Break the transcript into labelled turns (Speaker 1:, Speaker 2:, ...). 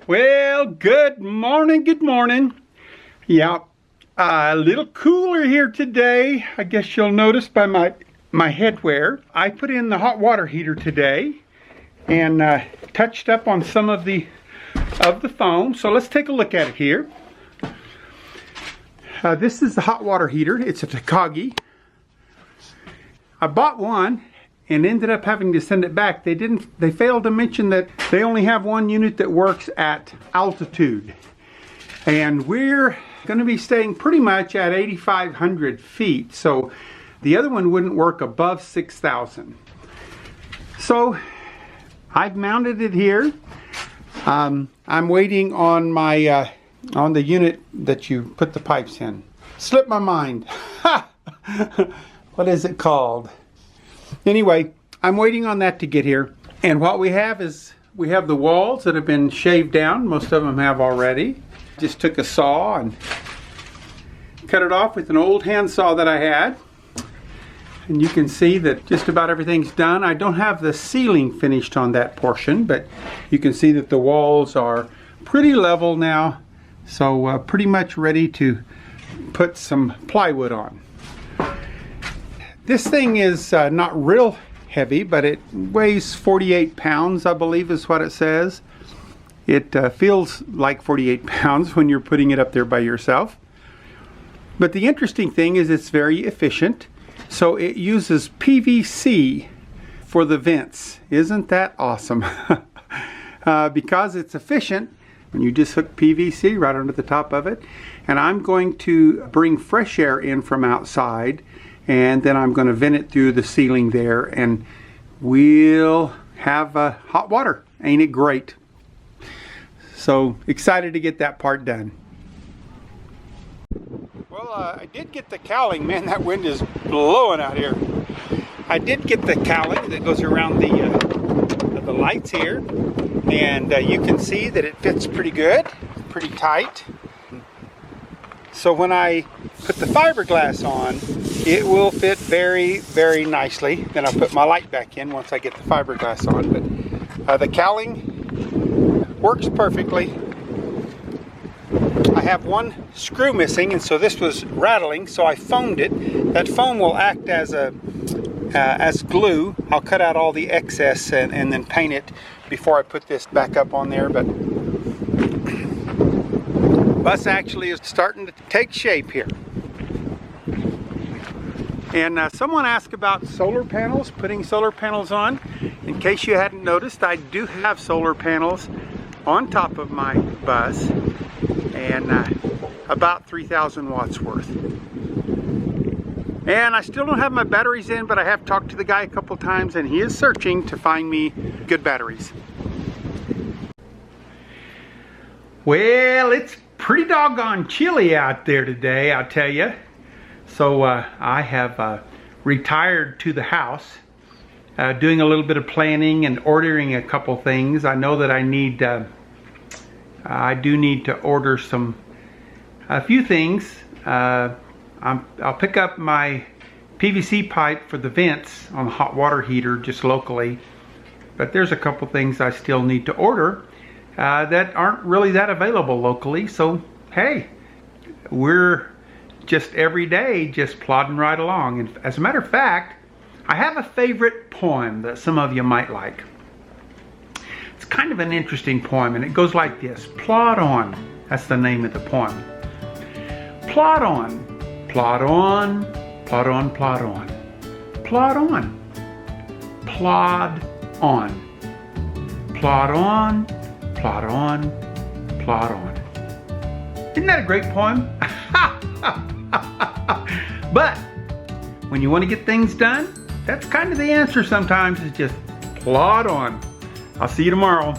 Speaker 1: Well, good morning, good morning. Yeah, a little cooler here today. I guess you'll notice by my headwear. I put in the hot water heater today and touched up on some of the foam. So let's take a look at it here. This is the hot water heater. It's a Takagi. I bought one and ended up having to send it back. They failed to mention that they only have one unit that works at altitude. And we're going to be staying pretty much at 8,500 feet. So the other one wouldn't work above 6,000. So I've mounted it here. I'm waiting on my on the unit that you put the pipes in. Slipped my mind. What is it called? Anyway, I'm waiting on that to get here. And what we have is, we have the walls that have been shaved down. Most of them have already. Just took a saw and cut it off with an old hand saw that I had. And you can see that just about everything's done. I don't have the ceiling finished on that portion, but you can see that the walls are pretty level now. So pretty much ready to put some plywood on. This thing is not real heavy, but it weighs 48 pounds, I believe is what it says. It feels like 48 pounds when you're putting it up there by yourself. But the interesting thing is it's very efficient. So it uses PVC for the vents. Isn't that awesome? Because it's efficient, when you just hook PVC right under the top of it. And I'm going to bring fresh air in from outside, and then I'm going to vent it through the ceiling there, and we'll have hot water. Ain't it great? So excited to get that part done. Well, I did get the cowling. Man, that wind is blowing out here. I did get the cowling that goes around the lights here, and you can see that it fits pretty good, pretty tight. So when I put the fiberglass on, it will fit very, very nicely. Then I'll put my light back in once I get the fiberglass on. But the cowling works perfectly. I have one screw missing, and so this was rattling, so I foamed it. That foam will act as glue. I'll cut out all the excess and then paint it before I put this back up on there. But bus actually is starting to take shape here. And someone asked about solar panels, putting solar panels on. In case you hadn't noticed, I do have solar panels on top of my bus, and about 3,000 watts worth. And I still don't have my batteries in, but I have talked to the guy a couple times, and he is searching to find me good batteries. Well, it's pretty doggone chilly out there today, I'll tell you. So I have retired to the house, doing a little bit of planning and ordering a couple things. I know that I do need to order a few things. I'll pick up my PVC pipe for the vents on the hot water heater just locally. But there's a couple things I still need to order that aren't really that available locally. So hey, we're just every day just plodding right along. And as a matter of fact, I have a favorite poem that some of you might like. It's kind of an interesting poem, and it goes like this. Plod on. That's the name of the poem. Plod on. Plod on. Plod on. Plod on. Plod on. Plod on. Plod on. Plod on. Plod on. Isn't that a great poem? But when you want to get things done, that's kind of the answer sometimes, is just plod on. I'll see you tomorrow.